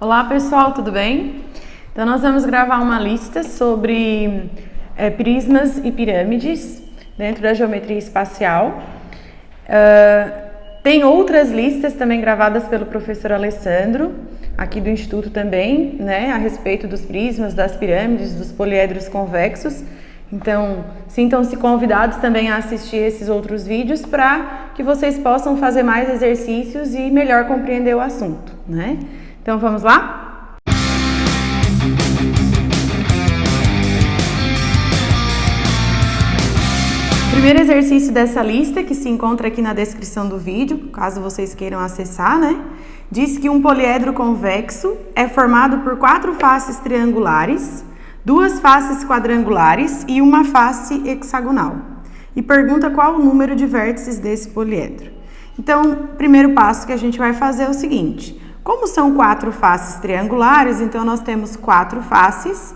Olá pessoal, tudo bem? Então nós vamos gravar uma lista sobre prismas e pirâmides dentro da geometria espacial. Tem outras listas também gravadas pelo professor Alessandro, aqui do Instituto também, né, a respeito dos prismas, das pirâmides, dos poliedros convexos. Então, sintam-se convidados também a assistir esses outros vídeos para que vocês possam fazer mais exercícios e melhor compreender o assunto, né? Então, vamos lá? O primeiro exercício dessa lista, que se encontra aqui na descrição do vídeo, caso vocês queiram acessar, né? Diz que um poliedro convexo é formado por 4 faces triangulares, 2 faces quadrangulares e uma face hexagonal. E pergunta qual o número de vértices desse poliedro. Então, o primeiro passo que a gente vai fazer é o seguinte: como são 4 faces triangulares, então nós temos 4 faces,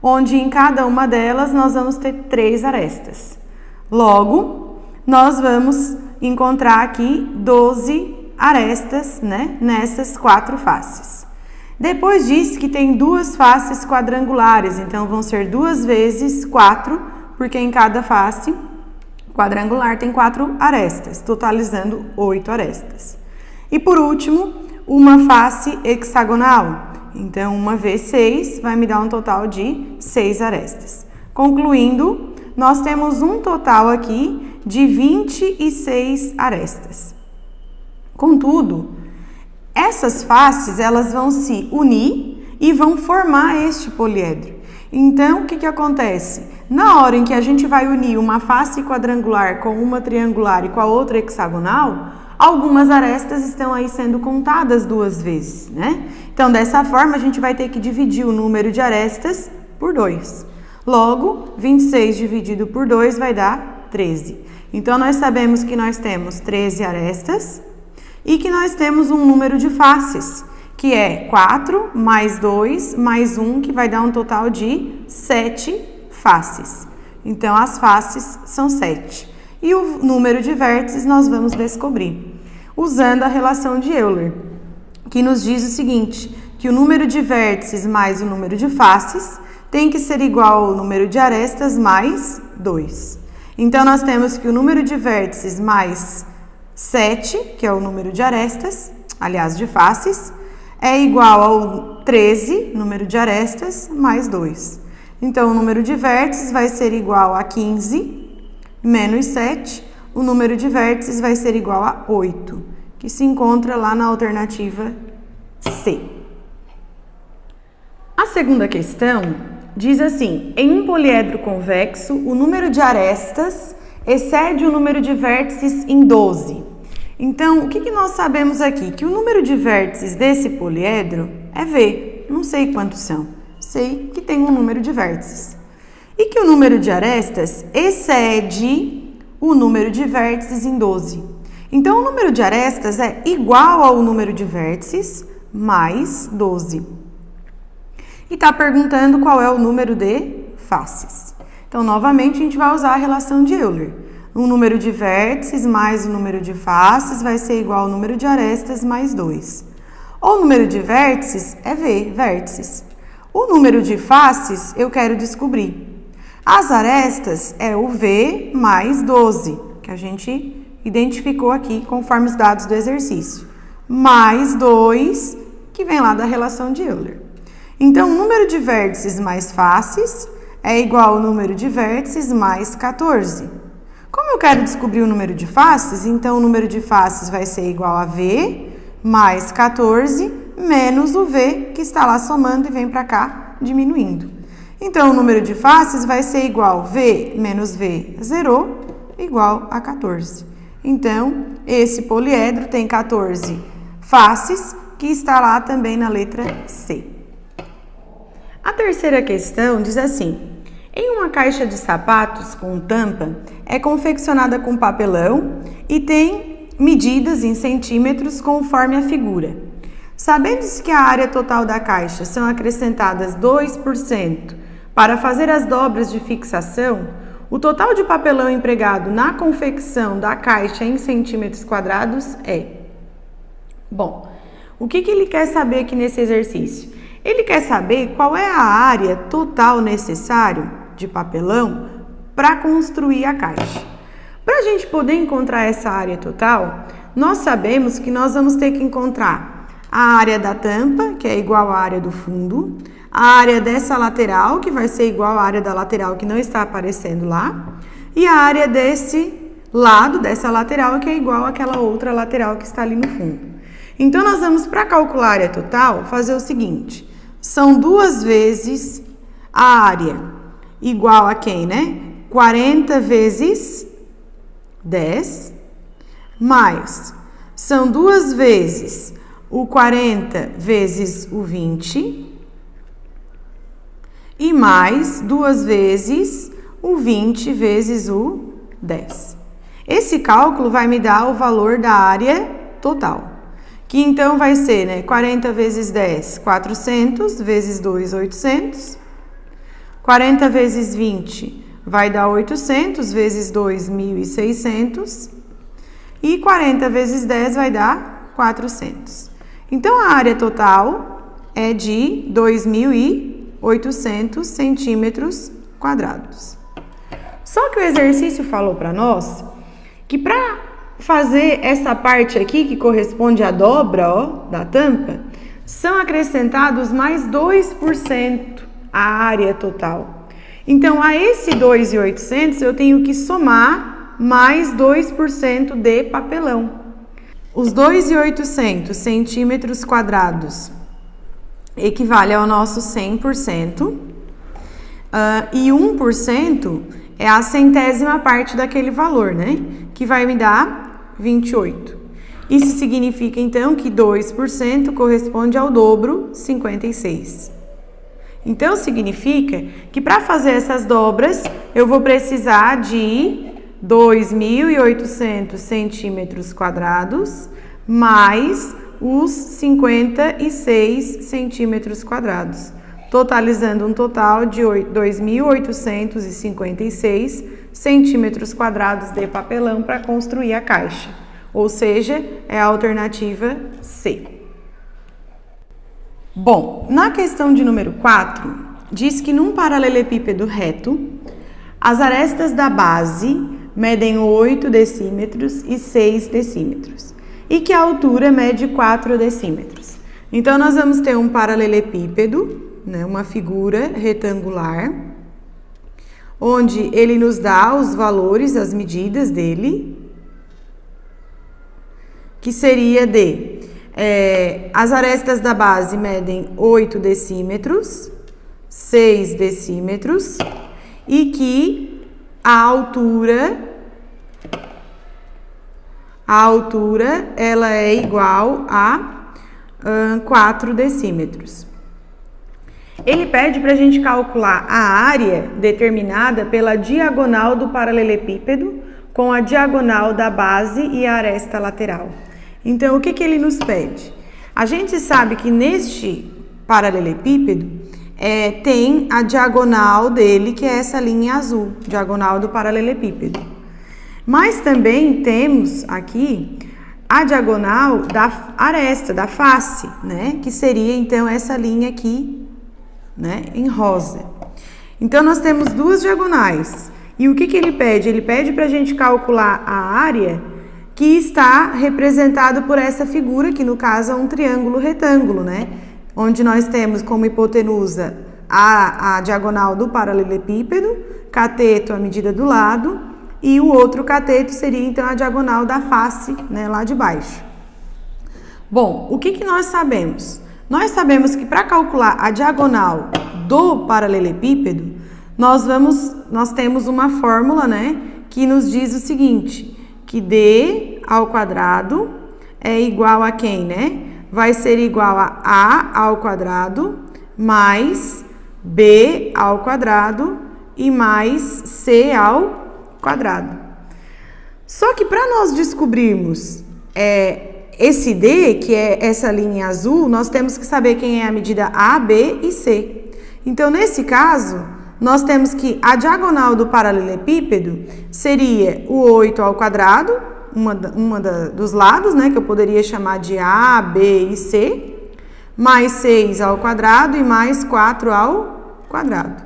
onde em cada uma delas nós vamos ter 3 arestas. Logo, nós vamos encontrar aqui 12 arestas, né, nessas 4 faces. Depois diz que tem 2 faces quadrangulares, então vão ser 2 vezes 4, porque em cada face quadrangular tem 4 arestas, totalizando 8 arestas. E por último, uma face hexagonal, então 1 vezes 6 vai me dar um total de 6 arestas. Concluindo, nós temos um total aqui de 26 arestas. Contudo, essas faces elas vão se unir e vão formar este poliedro. Então, o que acontece? Na hora em que a gente vai unir uma face quadrangular com uma triangular e com a outra hexagonal, algumas arestas estão aí sendo contadas 2 vezes, né? Então, dessa forma, a gente vai ter que dividir o número de arestas por 2. Logo, 26 dividido por 2 vai dar 13. Então, nós sabemos que nós temos 13 arestas e que nós temos um número de faces, que é 4 mais 2 mais 1, que vai dar um total de 7 faces. Então, as faces são 7. E o número de vértices nós vamos descobrir usando a relação de Euler, que nos diz o seguinte, que o número de vértices mais o número de faces tem que ser igual ao número de arestas mais 2. Então, nós temos que o número de vértices mais 7, que é o número de arestas, aliás, de faces, é igual ao 13, número de arestas, mais 2. Então, o número de vértices vai ser igual a 15 menos 7, o número de vértices vai ser igual a 8, que se encontra lá na alternativa C. A segunda questão diz assim: em um poliedro convexo, o número de arestas excede o número de vértices em 12. Então, o que nós sabemos aqui? Que o número de vértices desse poliedro é V. Não sei quantos são. Sei que tem um número de vértices. E que o número de arestas excede o número de vértices em 12. Então, o número de arestas é igual ao número de vértices mais 12. E está perguntando qual é o número de faces. Então, novamente, a gente vai usar a relação de Euler. O número de vértices mais o número de faces vai ser igual ao número de arestas mais 2. O número de vértices é V, vértices. O número de faces eu quero descobrir. As arestas é o V mais 12, que a gente identificou aqui conforme os dados do exercício. Mais 2, que vem lá da relação de Euler. Então, o número de vértices mais faces é igual ao número de vértices mais 14. Como eu quero descobrir o número de faces, então o número de faces vai ser igual a V mais 14 menos o V, que está lá somando e vem para cá diminuindo. Então, o número de faces vai ser igual a V menos V zerou, igual a 14. Então, esse poliedro tem 14 faces, que está lá também na letra C. A terceira questão diz assim: em uma caixa de sapatos com tampa, é confeccionada com papelão e tem medidas em centímetros conforme a figura. Sabendo-se que a área total da caixa são acrescentadas 2% para fazer as dobras de fixação, o total de papelão empregado na confecção da caixa em centímetros quadrados é... Bom, O que ele quer saber aqui nesse exercício? Ele quer saber qual é a área total necessária de papelão para construir a caixa. Para a gente poder encontrar essa área total, nós sabemos que nós vamos ter que encontrar a área da tampa, que é igual à área do fundo, a área dessa lateral, que vai ser igual à área da lateral que não está aparecendo lá, e a área desse lado, dessa lateral, que é igual àquela outra lateral que está ali no fundo. Então, nós vamos, para calcular a área total, fazer o seguinte: são 2 vezes a área igual a quem, né? 40 vezes 10, mais, são 2 vezes o 40 vezes o 20, e mais 2 vezes o 20 vezes o 10. Esse cálculo vai me dar o valor da área total, que então vai ser, né, 40 vezes 10, 400, vezes 2, 800. 40 vezes 20 vai dar 800, vezes 2, 1.600. E 40 vezes 10 vai dar 400. Então, a área total é de 2.800 centímetros quadrados. Só que o exercício falou para nós que para fazer essa parte aqui, que corresponde à dobra, ó, da tampa, são acrescentados mais 2% a área total. Então, a esse 2.800 eu tenho que somar mais 2% de papelão. Os 2.800 centímetros quadrados equivale ao nosso 100%, e 1% é a centésima parte daquele valor, né? Que vai me dar 28. Isso significa, então, que 2% corresponde ao dobro, 56. Então, significa que para fazer essas dobras, eu vou precisar de 2.800 centímetros quadrados mais os 56 centímetros quadrados, totalizando um total de 2.856 centímetros quadrados de papelão para construir a caixa. Ou seja, é a alternativa C. Bom, na questão de número 4, diz que num paralelepípedo reto, as arestas da base medem 8 decímetros e 6 decímetros, e que a altura mede 4 decímetros. Então, nós vamos ter um paralelepípedo, né, uma figura retangular, onde ele nos dá os valores, as medidas dele, que seria de, as arestas da base medem 8 decímetros, 6 decímetros, e que a altura ela é igual a 4 decímetros. Ele pede para a gente calcular a área determinada pela diagonal do paralelepípedo com a diagonal da base e a aresta lateral. Então, o que ele nos pede? A gente sabe que neste paralelepípedo tem a diagonal dele, que é essa linha azul, diagonal do paralelepípedo. Mas também temos aqui a diagonal da aresta, da face, né? Que seria, então, essa linha aqui, né, em rosa. Então, nós temos 2 diagonais. E o que ele pede? Ele pede para a gente calcular a área que está representado por essa figura, que no caso é um triângulo retângulo, né? Onde nós temos como hipotenusa a diagonal do paralelepípedo, cateto a medida do lado, e o outro cateto seria então a diagonal da face, né, lá de baixo. Bom, o que nós sabemos? Nós sabemos que para calcular a diagonal do paralelepípedo, nós temos uma fórmula, né, que nos diz o seguinte, que d ao quadrado é igual a quem, né? Vai ser igual a ao quadrado mais b ao quadrado e mais c ao quadrado. Só que para nós descobrirmos esse d, que é essa linha azul, nós temos que saber quem é a medida A, B e C. Então, nesse caso, nós temos que a diagonal do paralelepípedo seria o 8 ao quadrado dos lados, né, que eu poderia chamar de A, B e C, mais 6 ao quadrado e mais 4 ao quadrado.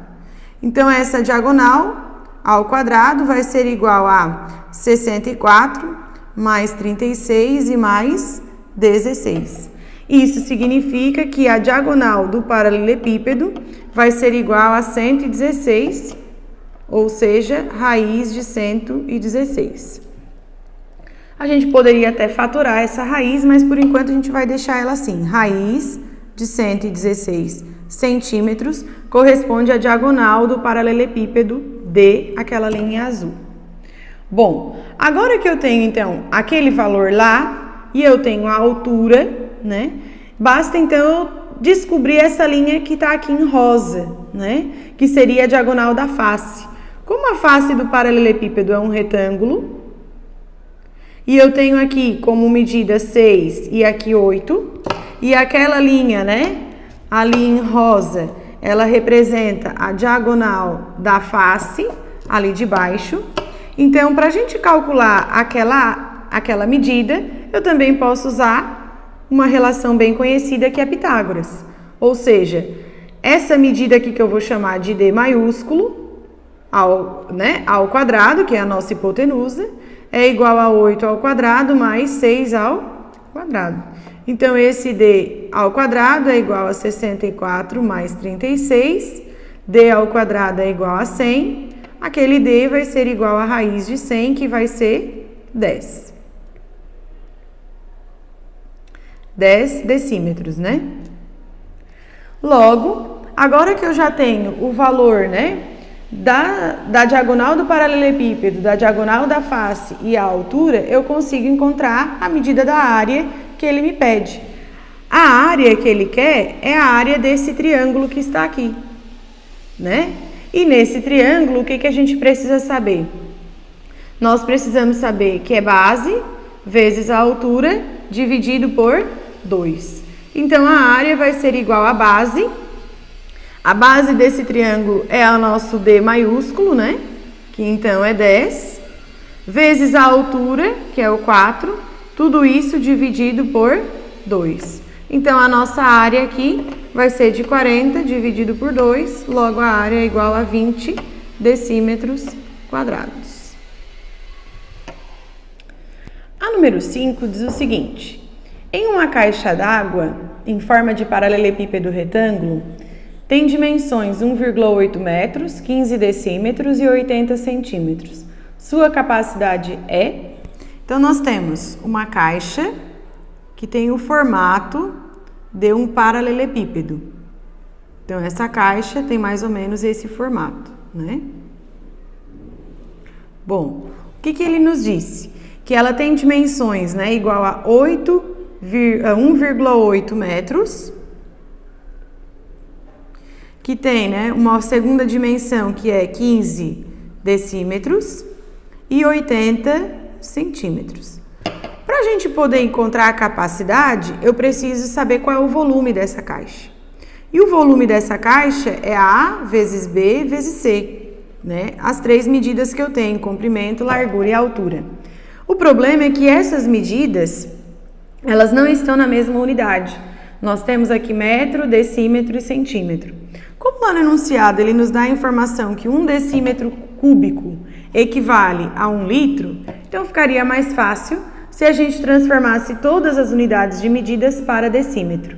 Então, essa diagonal ao quadrado vai ser igual a 64 mais 36 e mais 16. Isso significa que a diagonal do paralelepípedo vai ser igual a 116, ou seja, raiz de 116. A gente poderia até fatorar essa raiz, mas por enquanto a gente vai deixar ela assim. Raiz de 116 centímetros corresponde à diagonal do paralelepípedo D, aquela linha azul. Bom, agora que eu tenho então aquele valor lá e eu tenho a altura, né? Basta então eu descobrir essa linha que está aqui em rosa, né? Que seria a diagonal da face. Como a face do paralelepípedo é um retângulo, e eu tenho aqui como medida 6 e aqui 8, e aquela linha, né? A linha em rosa, ela representa a diagonal da face, ali de baixo. Então, para a gente calcular aquela medida, eu também posso usar uma relação bem conhecida que é Pitágoras. Ou seja, essa medida aqui que eu vou chamar de D maiúsculo ao quadrado, que é a nossa hipotenusa, é igual a 8 ao quadrado mais 6 ao quadrado. Então, esse D ao quadrado é igual a 64 mais 36, D ao quadrado é igual a 100, aquele D vai ser igual a raiz de 100, que vai ser 10. 10 decímetros, né? Logo, agora que eu já tenho o valor, né, da diagonal do paralelepípedo, da diagonal da face e a altura, eu consigo encontrar a medida da área que ele me pede. A área que ele quer é a área desse triângulo que está aqui, né? E nesse triângulo, o que a gente precisa saber? Nós precisamos saber que é base vezes a altura dividido por 2. Então, a área vai ser igual à base. A base desse triângulo é o nosso D maiúsculo, né? Que então é 10, vezes a altura, que é o 4, tudo isso dividido por 2. Então, a nossa área aqui vai ser de 40 dividido por 2, logo a área é igual a 20 decímetros quadrados. A número 5 diz o seguinte: em uma caixa d'água em forma de paralelepípedo retângulo, tem dimensões 1,8 metros, 15 decímetros e 80 centímetros. Sua capacidade é? Então, nós temos uma caixa que tem o formato de um paralelepípedo. Então, essa caixa tem mais ou menos esse formato, né? Bom, o que ele nos disse? Que ela tem dimensões, né, igual a 1,8 metros, que tem, né, uma segunda dimensão que é 15 decímetros e 80 centímetros. Para a gente poder encontrar a capacidade, eu preciso saber qual é o volume dessa caixa. E o volume dessa caixa é A vezes B vezes C, né? As três medidas que eu tenho, comprimento, largura e altura. O problema é que essas medidas, elas não estão na mesma unidade. Nós temos aqui metro, decímetro e centímetro. Como lá no enunciado ele nos dá a informação que 1 decímetro cúbico equivale a 1 litro, então ficaria mais fácil se a gente transformasse todas as unidades de medidas para decímetro.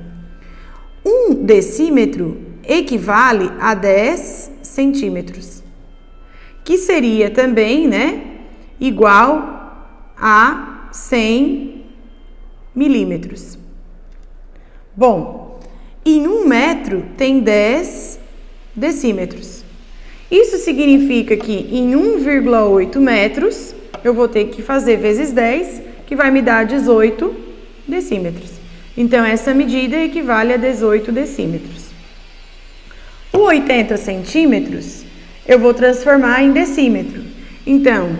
1 decímetro equivale a 10 centímetros, que seria também, né, igual a 100 milímetros. Bom, em 1 metro tem 10 decímetros. Isso significa que em 1,8 metros eu vou ter que fazer vezes 10, que vai me dar 18 decímetros. Então, essa medida equivale a 18 decímetros. O 80 centímetros eu vou transformar em decímetro. Então,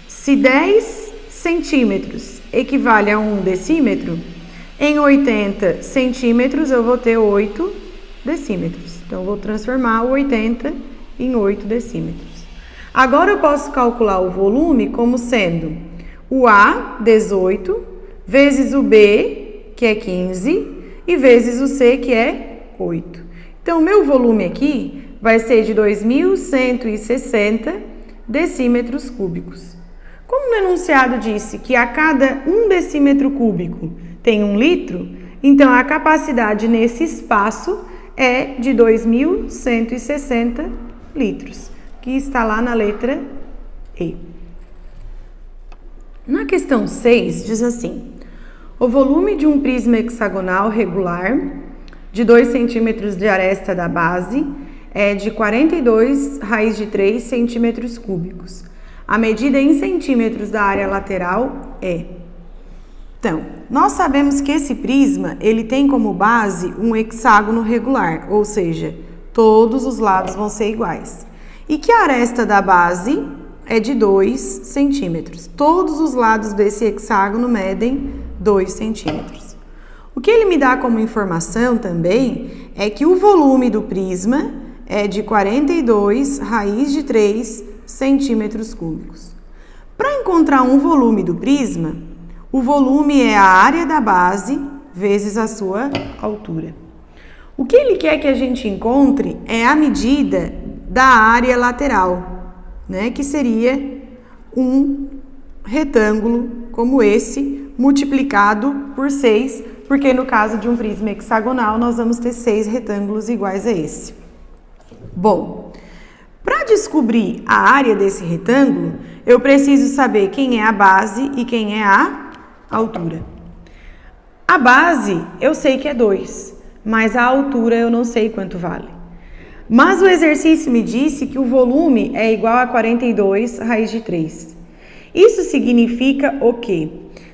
se 10 centímetros equivale a 1 decímetro, em 80 centímetros eu vou ter 8 decímetros. Então, eu vou transformar o 80 em 8 decímetros. Agora eu posso calcular o volume como sendo o A, 18, vezes o B, que é 15, e vezes o C, que é 8. Então, o meu volume aqui vai ser de 2.160 decímetros cúbicos. Como no enunciado disse que a cada 1 decímetro cúbico tem 1 litro, então a capacidade nesse espaço é de 2.160 litros, que está lá na letra E. Na questão 6, diz assim: o volume de um prisma hexagonal regular de 2 centímetros de aresta da base é de 42 raiz de 3 centímetros cúbicos. A medida em centímetros da área lateral é... Então, nós sabemos que esse prisma, ele tem como base um hexágono regular, ou seja, todos os lados vão ser iguais. E que a aresta da base é de 2 centímetros. Todos os lados desse hexágono medem 2 centímetros. O que ele me dá como informação também é que o volume do prisma é de 42 raiz de 3 centímetros cúbicos. Para encontrar um volume do prisma, o volume é a área da base vezes a sua altura. O que ele quer que a gente encontre é a medida da área lateral, né? Que seria um retângulo como esse, multiplicado por 6, porque no caso de um prisma hexagonal, nós vamos ter 6 retângulos iguais a esse. Bom, para descobrir a área desse retângulo, eu preciso saber quem é a base e quem é a altura. A base eu sei que é 2, mas a altura eu não sei quanto vale. Mas o exercício me disse que o volume é igual a 42 raiz de 3. Isso significa o quê?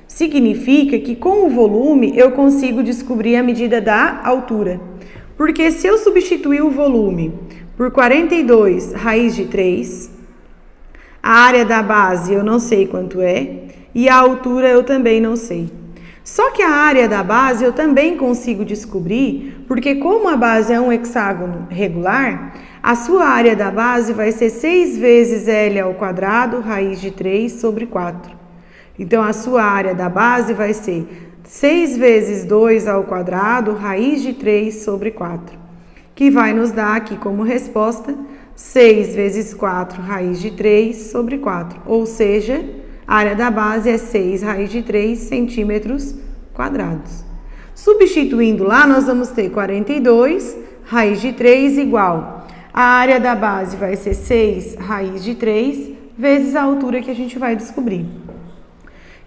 Significa que com o volume eu consigo descobrir a medida da altura. Porque se eu substituir o volume por 42 raiz de 3, a área da base eu não sei quanto é e a altura eu também não sei. Só que a área da base eu também consigo descobrir, porque como a base é um hexágono regular, a sua área da base vai ser 6 vezes L ao quadrado raiz de 3 sobre 4. Então, a sua área da base vai ser 6 vezes 2 ao quadrado raiz de 3 sobre 4, que vai nos dar aqui como resposta 6 vezes 4 raiz de 3 sobre 4, ou seja, a área da base é 6 raiz de 3 centímetros quadrados. Substituindo lá, nós vamos ter 42 raiz de 3 igual. A área da base vai ser 6 raiz de 3 vezes a altura que a gente vai descobrir.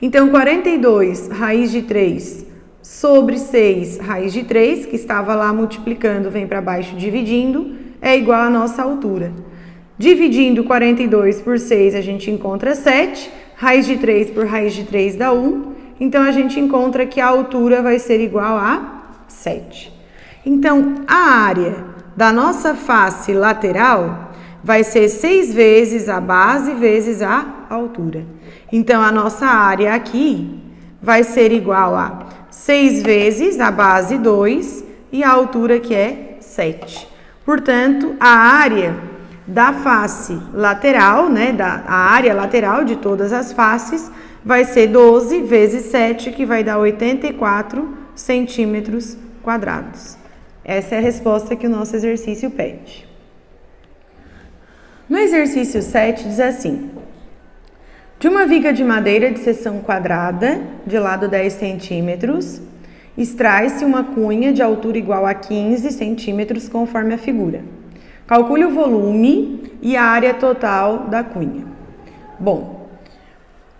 Então, 42 raiz de 3 sobre 6 raiz de 3, que estava lá multiplicando, vem para baixo dividindo, é igual à nossa altura. Dividindo 42 por 6, a gente encontra 7. Raiz de 3 por raiz de 3 dá 1. Então, a gente encontra que a altura vai ser igual a 7. Então, a área da nossa face lateral vai ser 6 vezes a base vezes a altura. Então, a nossa área aqui vai ser igual a 6 vezes a base 2 e a altura que é 7. Portanto, a área da face lateral, né, a área lateral de todas as faces, vai ser 12 vezes 7, que vai dar 84 centímetros quadrados. Essa é a resposta que o nosso exercício pede. No exercício 7 diz assim: de uma viga de madeira de seção quadrada, de lado 10 centímetros, extrai-se uma cunha de altura igual a 15 centímetros, conforme a figura. Calcule o volume e a área total da cunha. Bom,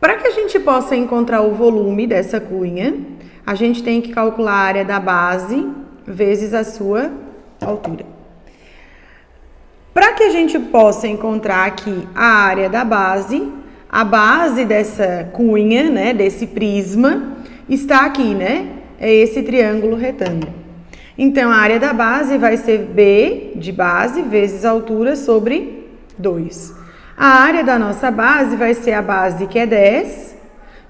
para que a gente possa encontrar o volume dessa cunha, a gente tem que calcular a área da base vezes a sua altura. Para que a gente possa encontrar aqui a área da base, a base dessa cunha, né, desse prisma, está aqui, né? É esse triângulo retângulo. Então, a área da base vai ser B de base vezes a altura sobre 2. A área da nossa base vai ser a base, que é 10,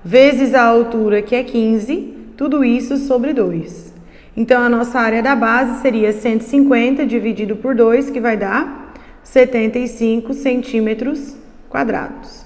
vezes a altura, que é 15, tudo isso sobre 2. Então, a nossa área da base seria 150 dividido por 2, que vai dar 75 centímetros quadrados.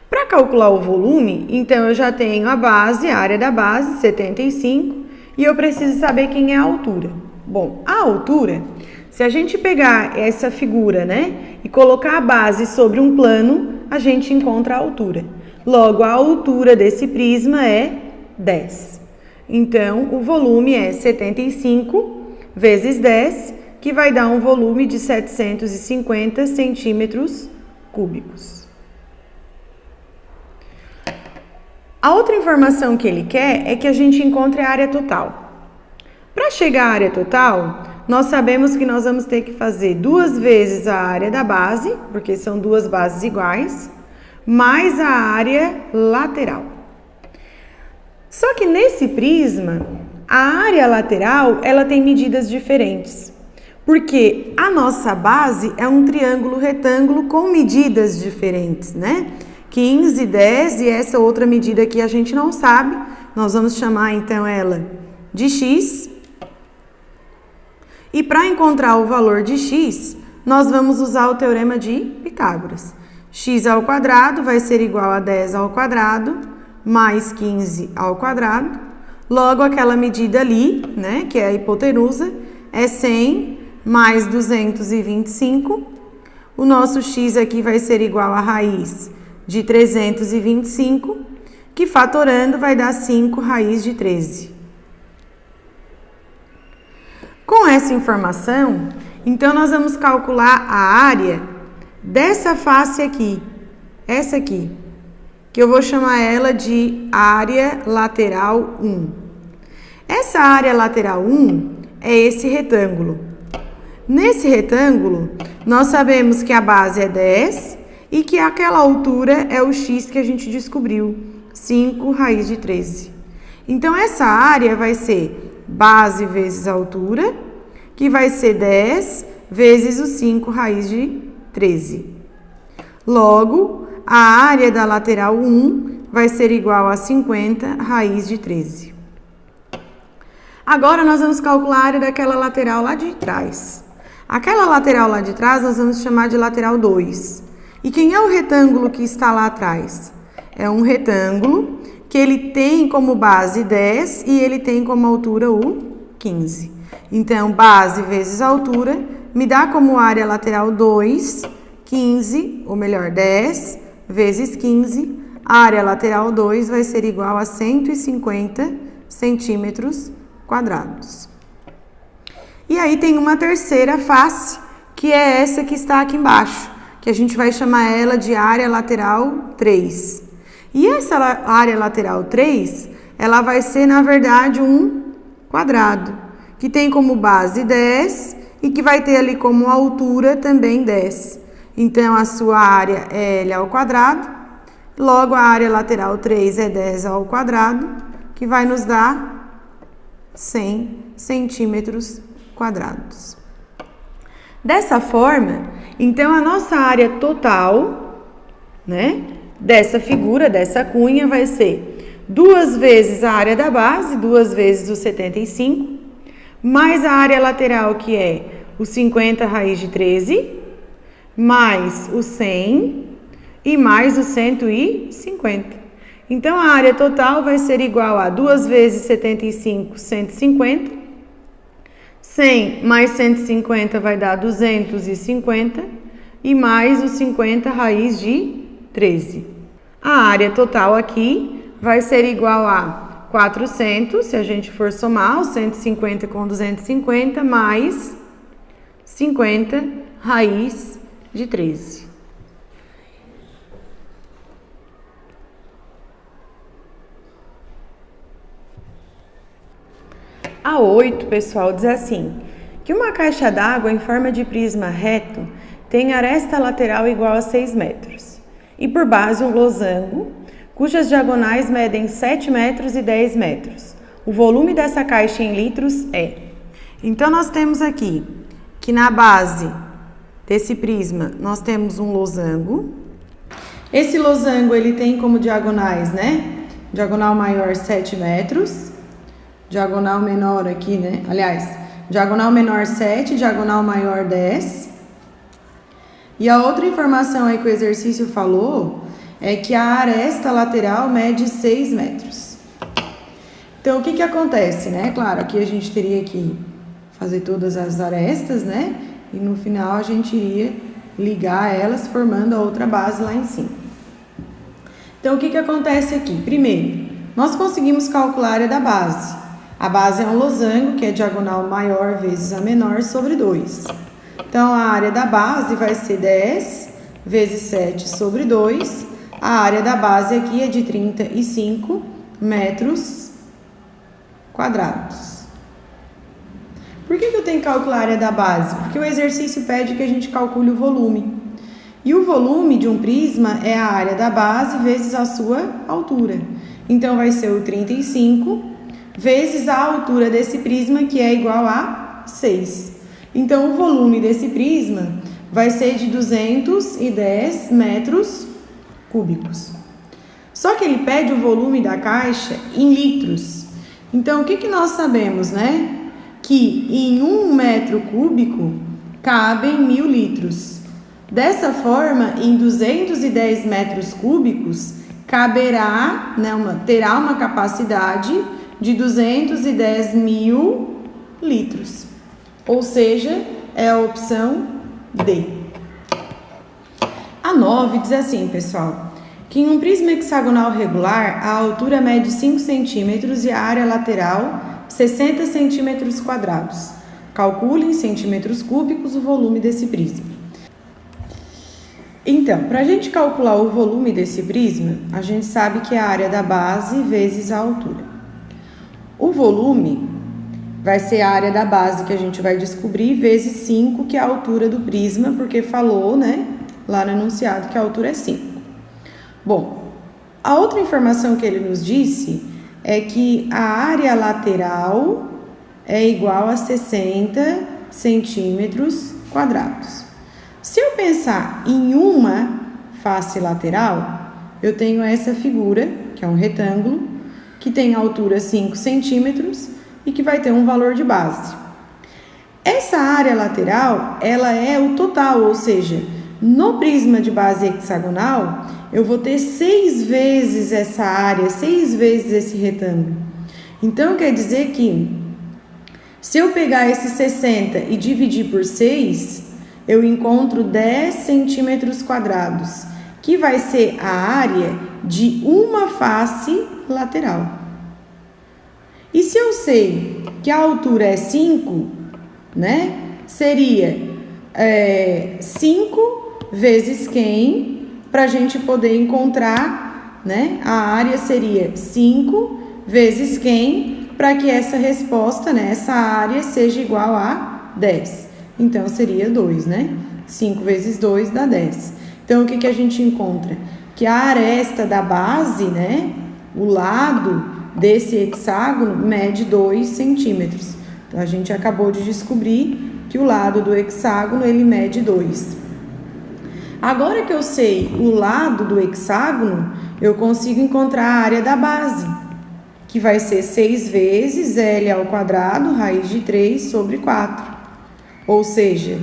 Para Para calcular o volume, então eu já tenho a base, a área da base, 75, e eu preciso saber quem é a altura. Bom, a altura, se a gente pegar essa figura, né, e colocar a base sobre um plano, a gente encontra a altura. Logo, a altura desse prisma é 10. Então, o volume é 75 vezes 10, que vai dar um volume de 750 centímetros cúbicos. A outra informação que ele quer é que a gente encontre a área total. Para chegar à área total, nós sabemos que nós vamos ter que fazer 2 vezes a área da base, porque são 2 bases iguais, mais a área lateral. Só que nesse prisma, a área lateral, ela tem medidas diferentes, porque a nossa base é um triângulo retângulo com medidas diferentes, né? 15, 10 e essa outra medida que a gente não sabe, nós vamos chamar então ela de x. E para encontrar o valor de x, nós vamos usar o teorema de Pitágoras. X ao quadrado vai ser igual a 10 ao quadrado mais 15 ao quadrado. Logo, aquela medida ali, né, que é a hipotenusa, é 100 mais 225. O nosso x aqui vai ser igual a raiz de 325, que fatorando vai dar 5 raiz de 13. Com essa informação, então nós vamos calcular a área dessa face aqui, essa aqui, que eu vou chamar ela de área lateral 1. Essa área lateral 1 é esse retângulo. Nesse retângulo, nós sabemos que a base é 10 e que aquela altura é o x que a gente descobriu, 5 raiz de 13. Então, essa área vai ser base vezes altura, que vai ser 10 vezes o 5 raiz de 13. Logo, a área da lateral 1 vai ser igual a 50 raiz de 13. Agora, nós vamos calcular a área daquela lateral lá de trás. Aquela lateral lá de trás, nós vamos chamar de lateral 2. E quem é o retângulo que está lá atrás? É um retângulo que ele tem como base 10 e ele tem como altura o 15. Então, base vezes altura me dá como área lateral 2, 15, ou melhor, 10 vezes 15. A área lateral 2 vai ser igual a 150 centímetros quadrados. E aí tem uma terceira face, que é essa que está aqui embaixo, que a gente vai chamar ela de área lateral 3. E essa área lateral 3, ela vai ser, na verdade, um quadrado, que tem como base 10 e que vai ter ali como altura também 10. Então, a sua área é L ao quadrado, logo a área lateral 3 é 10 ao quadrado, que vai nos dar 100 centímetros quadrados. Dessa forma, então a nossa área total, né, dessa figura, dessa cunha, vai ser 2 vezes a área da base, 2 vezes o 75, mais a área lateral, que é o 50 raiz de 13, mais o 100 e mais o 150. Então, a área total vai ser igual a 2 vezes 75, 150. 100 mais 150 vai dar 250 e mais os 50 raiz de 13. A área total aqui vai ser igual a 400, se a gente for somar os 150 com 250, mais 50 raiz de 13. A 8, pessoal, diz assim, que uma caixa d'água em forma de prisma reto tem aresta lateral igual a 6 metros e por base um losango, cujas diagonais medem 7 metros e 10 metros. O volume dessa caixa em litros é... Então, nós temos aqui que na base desse prisma nós temos um losango. Esse losango, ele tem como diagonais, né? Diagonal maior 7 metros. Diagonal menor aqui, né? Aliás, diagonal menor 7, diagonal maior 10. E a outra informação aí que o exercício falou é que a aresta lateral mede 6 metros. Então, o que que acontece, né? Claro, aqui a gente teria que fazer todas as arestas, né? E no final a gente iria ligar elas formando a outra base lá em cima. Então, o que que acontece aqui? Primeiro, nós conseguimos calcular a área da base. A base é um losango, que é diagonal maior vezes a menor sobre 2. Então, a área da base vai ser 10 vezes 7 sobre 2. A área da base aqui é de 35 metros quadrados. Por que eu tenho que calcular a área da base? Porque o exercício pede que a gente calcule o volume. E o volume de um prisma é a área da base vezes a sua altura. Então, vai ser o 35 vezes a altura desse prisma, que é igual a 6. Então, o volume desse prisma vai ser de 210 metros cúbicos. Só que ele pede o volume da caixa em litros. Então, o que nós sabemos, né? Que em 1 metro cúbico cabem 1.000 litros. Dessa forma, em 210 metros cúbicos, caberá, né, terá uma capacidade de 210.000 litros. Ou seja, é a opção D. A 9 diz assim, pessoal, que em um prisma hexagonal regular, a altura mede 5 centímetros e a área lateral 60 centímetros quadrados. Calcule em centímetros cúbicos o volume desse prisma. Então, para a gente calcular o volume desse prisma, a gente sabe que é a área da base vezes a altura. O volume vai ser a área da base que a gente vai descobrir vezes 5, que é a altura do prisma, porque falou, né, lá no enunciado que a altura é 5. Bom, a outra informação que ele nos disse é que a área lateral é igual a 60 centímetros quadrados. Se eu pensar em uma face lateral, eu tenho essa figura, que é um retângulo, que tem altura 5 centímetros e que vai ter um valor de base. Essa área lateral, ela é o total, ou seja, no prisma de base hexagonal, eu vou ter 6 vezes essa área, 6 vezes esse retângulo. Então, quer dizer que, se eu pegar esse 60 e dividir por 6, eu encontro 10 centímetros quadrados, que vai ser a área de uma face lateral. E se eu sei que a altura é 5, né, seria 5 vezes quem, para a gente poder encontrar, né, a área seria 5 vezes quem, para que essa resposta, né, essa área seja igual a 10. Então, seria 2, né? 5 vezes 2 dá 10. Então, o que a gente encontra? Que a aresta da base, né, o lado desse hexágono mede 2 centímetros. Então, a gente acabou de descobrir que o lado do hexágono, ele mede 2. Agora que eu sei o lado do hexágono, eu consigo encontrar a área da base, que vai ser 6 vezes L ao quadrado, raiz de 3 sobre 4. Ou seja,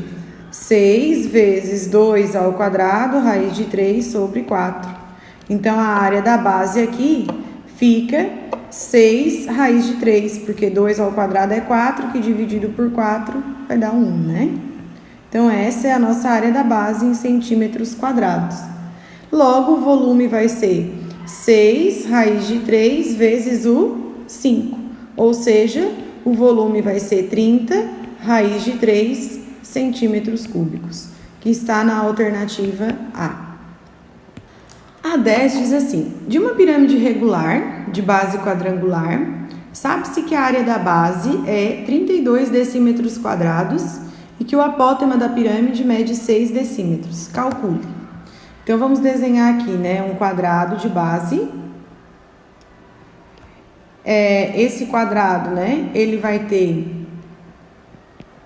6 vezes 2 ao quadrado, raiz de 3 sobre 4. Então, a área da base aqui fica 6 raiz de 3, porque 2 ao quadrado é 4, que dividido por 4 vai dar 1, né? Então, essa é a nossa área da base em centímetros quadrados. Logo, o volume vai ser 6 raiz de 3 vezes o 5. Ou seja, o volume vai ser 30 raiz de 3 centímetros cúbicos, que está na alternativa A. A 10 diz assim, de uma pirâmide regular, de base quadrangular, sabe-se que a área da base é 32 decímetros quadrados e que o apótema da pirâmide mede 6 decímetros. Calcule. Então, vamos desenhar aqui, né, um quadrado de base. Esse quadrado, né, ele vai ter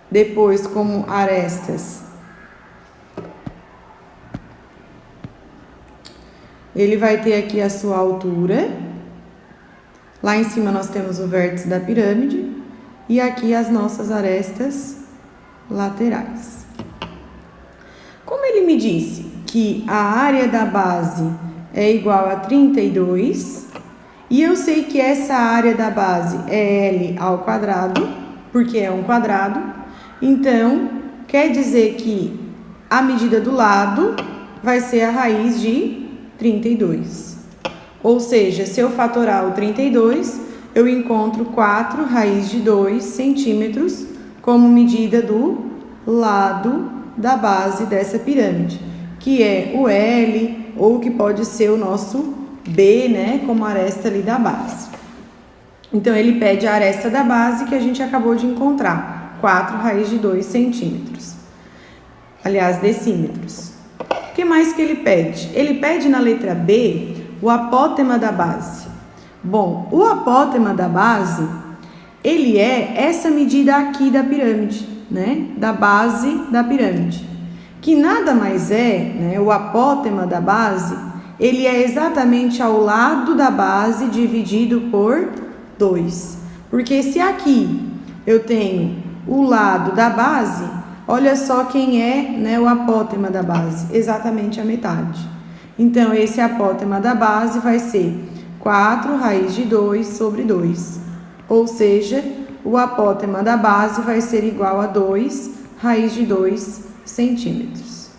depois como arestas, ele vai ter aqui a sua altura, lá em cima nós temos o vértice da pirâmide e aqui as nossas arestas laterais. Como ele me disse que a área da base é igual a 32. E eu sei que essa área da base é L ao quadrado, porque é um quadrado. Então, quer dizer que a medida do lado vai ser a raiz de 32. Ou seja, se eu fatorar o 32, eu encontro 4 raiz de 2 centímetros como medida do lado da base dessa pirâmide, que é o L, ou que pode ser o nosso B, né, como aresta ali da base. Então, ele pede a aresta da base que a gente acabou de encontrar, 4 raiz de 2 centímetros. Aliás, decímetros. O que mais que ele pede? Ele pede na letra B o apótema da base. Bom, o apótema da base, ele é essa medida aqui da pirâmide, né, da base da pirâmide, que nada mais é, né, o apótema da base, ele é exatamente ao lado da base dividido por 2. Porque se aqui eu tenho o lado da base, olha só quem é, né, o apótema da base, exatamente a metade. Então, esse apótema da base vai ser 4 raiz de 2 sobre 2. Ou seja, o apótema da base vai ser igual a 2 raiz de 2 centímetros.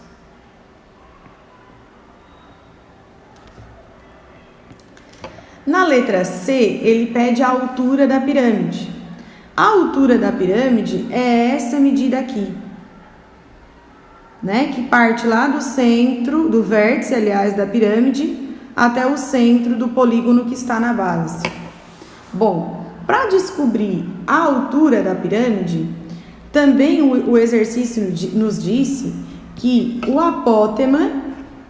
Na letra C, ele pede a altura da pirâmide. A altura da pirâmide é essa medida aqui, né? Que parte lá do centro, do vértice, aliás, da pirâmide, até o centro do polígono que está na base. Bom, para descobrir a altura da pirâmide, também o exercício nos disse que o apótema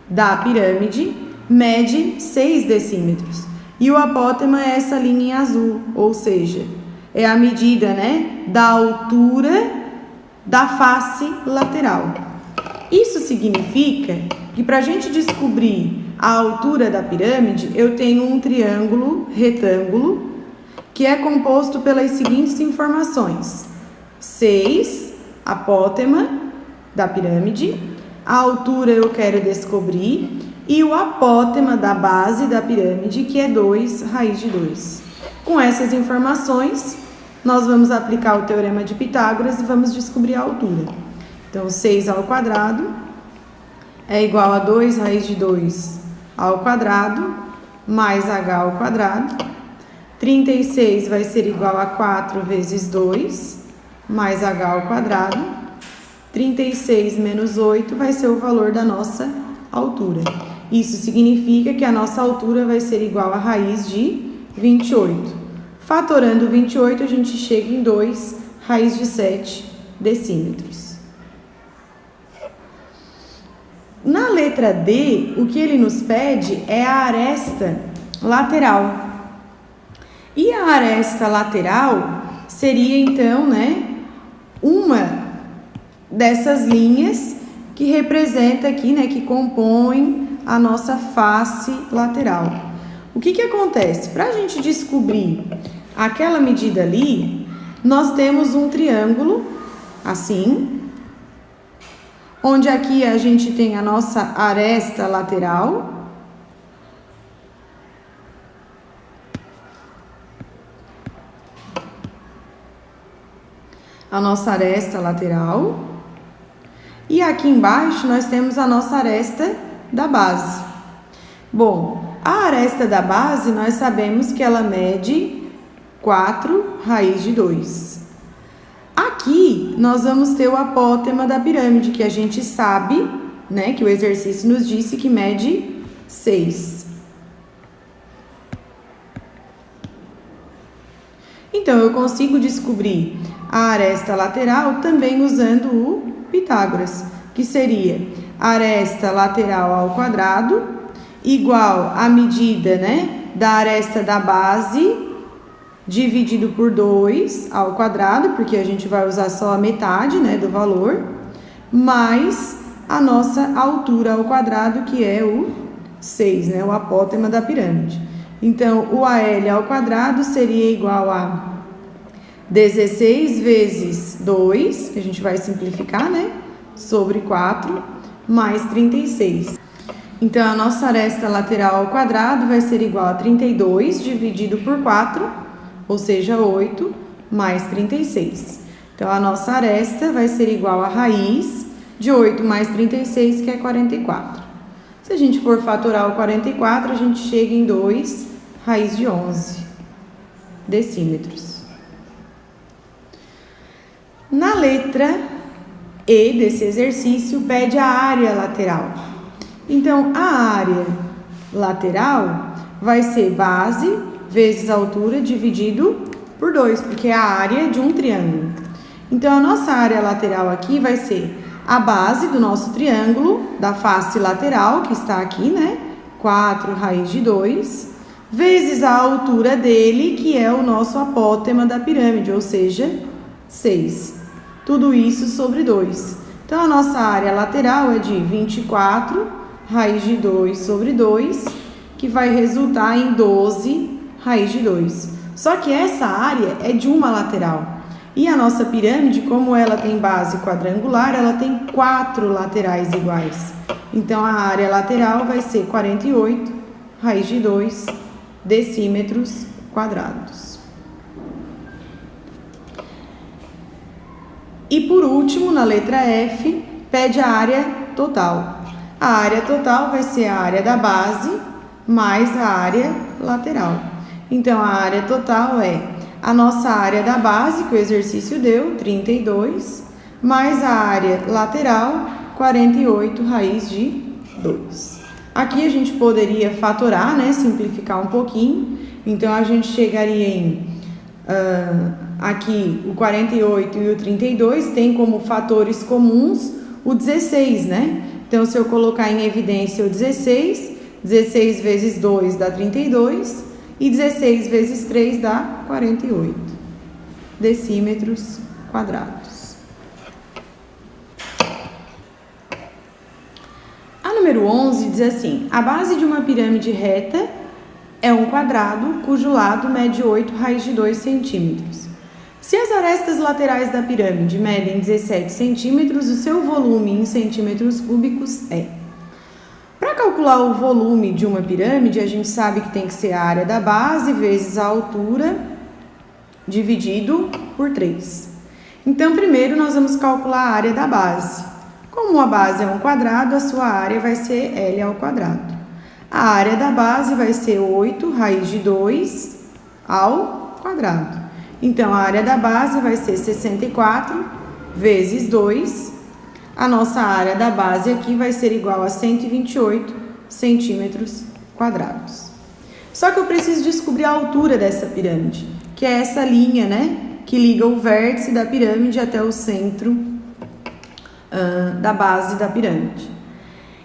da pirâmide mede 6 decímetros. E o apótema é essa linha em azul, ou seja, é a medida, né, da altura da face lateral. Isso significa que para a gente descobrir a altura da pirâmide, eu tenho um triângulo retângulo que é composto pelas seguintes informações: 6, apótema da pirâmide, a altura eu quero descobrir, e o apótema da base da pirâmide, que é 2 raiz de 2. Com essas informações, nós vamos aplicar o teorema de Pitágoras e vamos descobrir a altura. Então, 6 ao quadrado é igual a 2 raiz de 2 ao quadrado, mais h ao quadrado. 36 vai ser igual a 4 vezes 2, mais h ao quadrado. 36 menos 8 vai ser o valor da nossa altura. Isso significa que a nossa altura vai ser igual a raiz de 28. Fatorando 28, a gente chega em 2 raiz de 7 decímetros. Na letra D, o que ele nos pede é a aresta lateral. E a aresta lateral seria, então, né, uma dessas linhas que representa aqui, né, que compõe a nossa face lateral. O que acontece? Para a gente descobrir aquela medida ali, nós temos um triângulo, assim, onde aqui a gente tem a nossa aresta lateral. A nossa aresta lateral. E aqui embaixo nós temos a nossa aresta da base. Bom, a aresta da base nós sabemos que ela mede 4 raiz de 2. Aqui nós vamos ter o apótema da pirâmide, que a gente sabe, né, que o exercício nos disse que mede 6. Então, eu consigo descobrir a aresta lateral também usando o Pitágoras, que seria aresta lateral ao quadrado igual a medida, né, da aresta da base dividido por 2 ao quadrado, porque a gente vai usar só a metade, né, do valor, mais a nossa altura ao quadrado, que é o 6, né, o apótema da pirâmide. Então, o AL ao quadrado seria igual a 16 vezes 2, que a gente vai simplificar, né, sobre 4, mais 36. Então, a nossa aresta lateral ao quadrado vai ser igual a 32 dividido por 4, ou seja, 8, mais 36. Então, a nossa aresta vai ser igual a raiz de 8 mais 36, que é 44. Se a gente for fatorar o 44, a gente chega em 2 raiz de 11 decímetros. Na letra E desse exercício, pede a área lateral. Então, a área lateral vai ser base vezes altura dividido por 2, porque é a área de um triângulo. Então, a nossa área lateral aqui vai ser a base do nosso triângulo, da face lateral, que está aqui, né? 4 raiz de 2, vezes a altura dele, que é o nosso apótema da pirâmide, ou seja, 6. Tudo isso sobre 2. Então, a nossa área lateral é de 24 raiz de 2 sobre 2, que vai resultar em 12 raiz de 2. Só que essa área é de uma lateral. E a nossa pirâmide, como ela tem base quadrangular, ela tem 4 laterais iguais. Então, a área lateral vai ser 48 raiz de 2 decímetros quadrados. E por último, na letra F, pede a área total. A área total vai ser a área da base mais a área lateral. Então, a área total é a nossa área da base, que o exercício deu, 32, mais a área lateral, 48 raiz de 2. Aqui a gente poderia fatorar, né, simplificar um pouquinho. Então, a gente chegaria em, aqui, o 48 e o 32 tem como fatores comuns o 16, né? Então, se eu colocar em evidência o 16, 16 vezes 2 dá 32 e 16 vezes 3 dá 48 decímetros quadrados. A número 11 diz assim: a base de uma pirâmide reta é um quadrado cujo lado mede 8 raiz de 2 centímetros. Se as arestas laterais da pirâmide medem 17 centímetros, o seu volume em centímetros cúbicos é. Para calcular o volume de uma pirâmide, a gente sabe que tem que ser a área da base vezes a altura dividido por 3. Então, primeiro nós vamos calcular a área da base. Como a base é um quadrado, a sua área vai ser L ao quadrado. A área da base vai ser 8 raiz de 2 ao quadrado. Então, a área da base vai ser 64 vezes 2. A nossa área da base aqui vai ser igual a 128 centímetros quadrados. Só que eu preciso descobrir a altura dessa pirâmide, que é essa linha, né, que liga o vértice da pirâmide até o centro da base da pirâmide.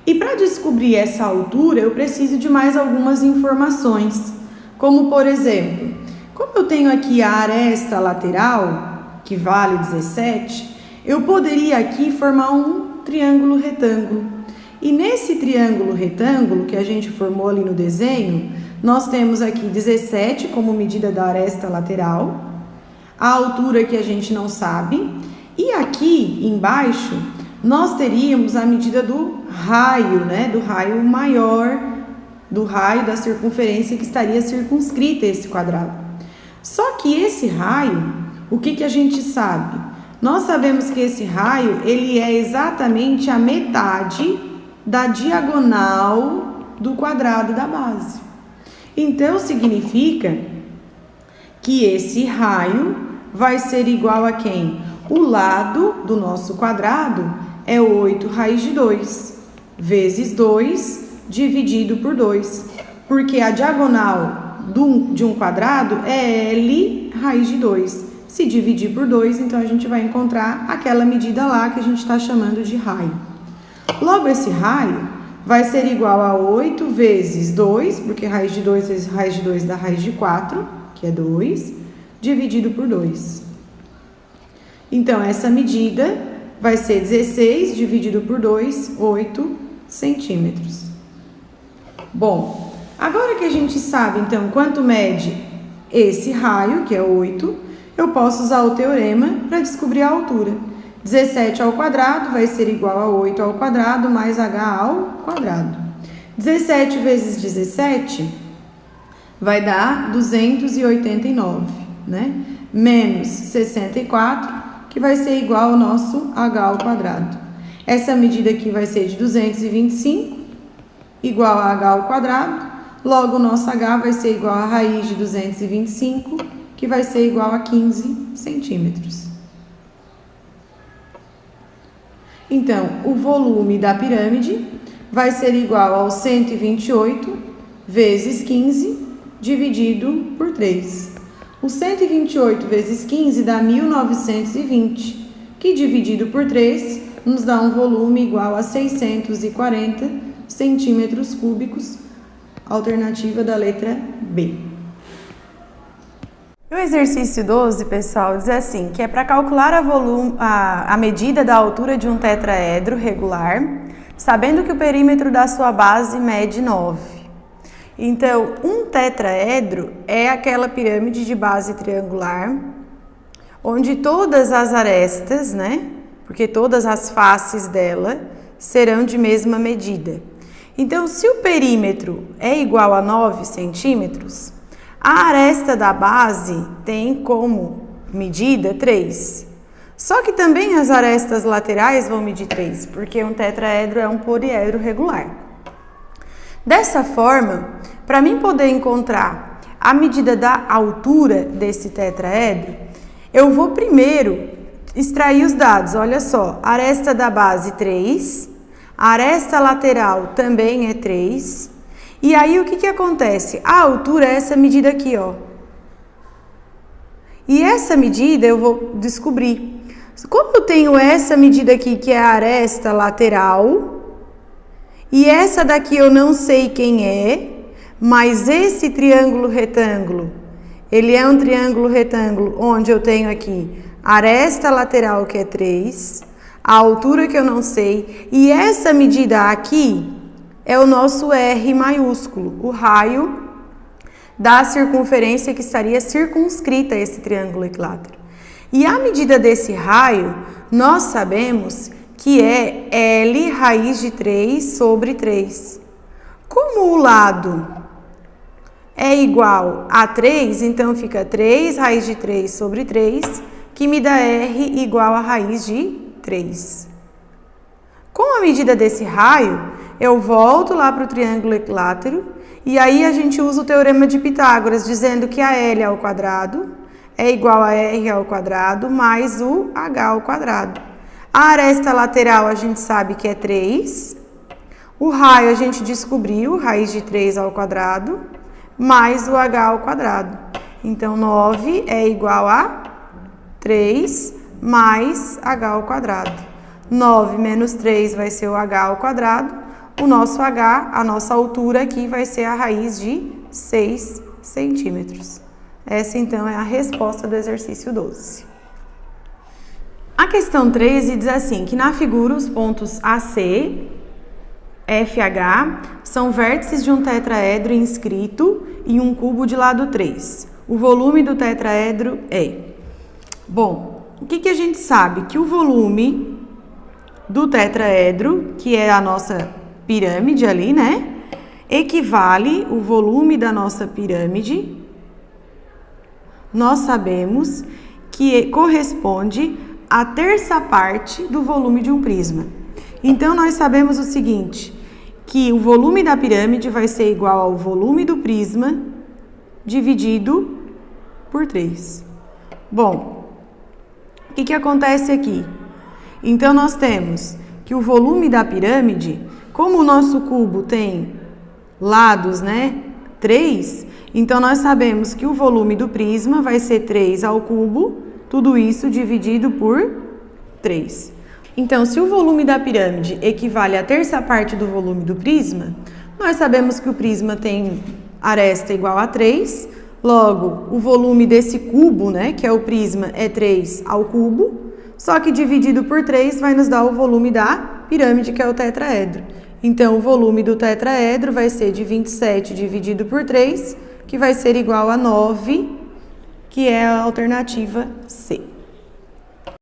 E para descobrir essa altura, eu preciso de mais algumas informações, como, por exemplo, como eu tenho aqui a aresta lateral, que vale 17, eu poderia aqui formar um triângulo retângulo. E nesse triângulo retângulo que a gente formou ali no desenho, nós temos aqui 17 como medida da aresta lateral, a altura que a gente não sabe, e aqui embaixo nós teríamos a medida do raio, né? Do raio maior, do raio da circunferência que estaria circunscrita a esse quadrado. Só que esse raio, o que a gente sabe? Nós sabemos que esse raio, ele é exatamente a metade da diagonal do quadrado da base. Então, significa que esse raio vai ser igual a quem? O lado do nosso quadrado é 8 raiz de 2, vezes 2 dividido por 2. Porque a diagonal de um quadrado é L raiz de 2. Se dividir por 2, então a gente vai encontrar aquela medida lá que a gente está chamando de raio. Logo, esse raio vai ser igual a 8 vezes 2, porque raiz de 2 vezes raiz de 2 dá raiz de 4, que é 2, dividido por 2. Então, essa medida vai ser 16 dividido por 2, 8 centímetros. Bom, agora que a gente sabe, então, quanto mede esse raio, que é 8, eu posso usar o teorema para descobrir a altura. 17 ao quadrado vai ser igual a 8 ao quadrado mais h ao quadrado. 17 vezes 17 vai dar 289, né? Menos 64, que vai ser igual ao nosso h ao quadrado. Essa medida aqui vai ser de 225, igual a h ao quadrado. Logo, o nosso h vai ser igual a raiz de 225, que vai ser igual a 15 centímetros. Então, o volume da pirâmide vai ser igual ao 128 vezes 15 dividido por 3. O 128 vezes 15 dá 1920, que dividido por 3 nos dá um volume igual a 640 centímetros cúbicos, alternativa da letra B. O exercício 12, pessoal, diz assim, que é para calcular a medida da altura de um tetraedro regular, sabendo que o perímetro da sua base mede 9. Então, um tetraedro é aquela pirâmide de base triangular, onde todas as arestas, né, porque todas as faces dela serão de mesma medida. Então, se o perímetro é igual a 9 centímetros, a aresta da base tem como medida 3. Só que também as arestas laterais vão medir 3, porque um tetraedro é um poliedro regular. Dessa forma, para mim poder encontrar a medida da altura desse tetraedro, eu vou primeiro extrair os dados. Olha só, aresta da base 3, a aresta lateral também é 3. E aí o que acontece? A altura é essa medida aqui, ó. E essa medida eu vou descobrir. Como eu tenho essa medida aqui, que é a aresta lateral, e essa daqui eu não sei quem é, mas esse triângulo retângulo, ele é um triângulo retângulo onde eu tenho aqui a aresta lateral, que é 3, a altura que eu não sei, e essa medida aqui é o nosso R maiúsculo, o raio da circunferência que estaria circunscrita a esse triângulo equilátero. E a medida desse raio, nós sabemos que é L raiz de 3 sobre 3. Como o lado é igual a 3, então fica 3 raiz de 3 sobre 3, que me dá R igual a raiz de 3. Com a medida desse raio, eu volto lá para o triângulo equilátero e aí a gente usa o teorema de Pitágoras, dizendo que a L ao quadrado é igual a R ao quadrado mais o H ao quadrado. A aresta lateral a gente sabe que é 3. O raio a gente descobriu, raiz de 3 ao quadrado, mais o H ao quadrado. Então, 9 é igual a 3 mais H ao quadrado. 9 menos 3 vai ser o H ao quadrado. O nosso H, a nossa altura aqui, vai ser a raiz de 6 centímetros. Essa, então, é a resposta do exercício 12. A questão 13 diz assim, que na figura os pontos AC, FH, são vértices de um tetraedro inscrito em um cubo de lado 3. O volume do tetraedro é... Bom, o que a gente sabe? Que o volume do tetraedro, que é a nossa pirâmide ali, né? Equivale o volume da nossa pirâmide, nós sabemos que corresponde a terça parte do volume de um prisma. Então, nós sabemos o seguinte, que o volume da pirâmide vai ser igual ao volume do prisma dividido por 3. Bom, o que acontece aqui? Então, nós temos que o volume da pirâmide, como o nosso cubo tem lados, né, 3, então nós sabemos que o volume do prisma vai ser 3 ao cubo, tudo isso dividido por 3. Então, se o volume da pirâmide equivale à terça parte do volume do prisma, nós sabemos que o prisma tem aresta igual a 3, logo, o volume desse cubo, né, que é o prisma, é 3 ao cubo, só que dividido por 3 vai nos dar o volume da pirâmide, que é o tetraedro. Então, o volume do tetraedro vai ser de 27 dividido por 3, que vai ser igual a 9, que é a alternativa C.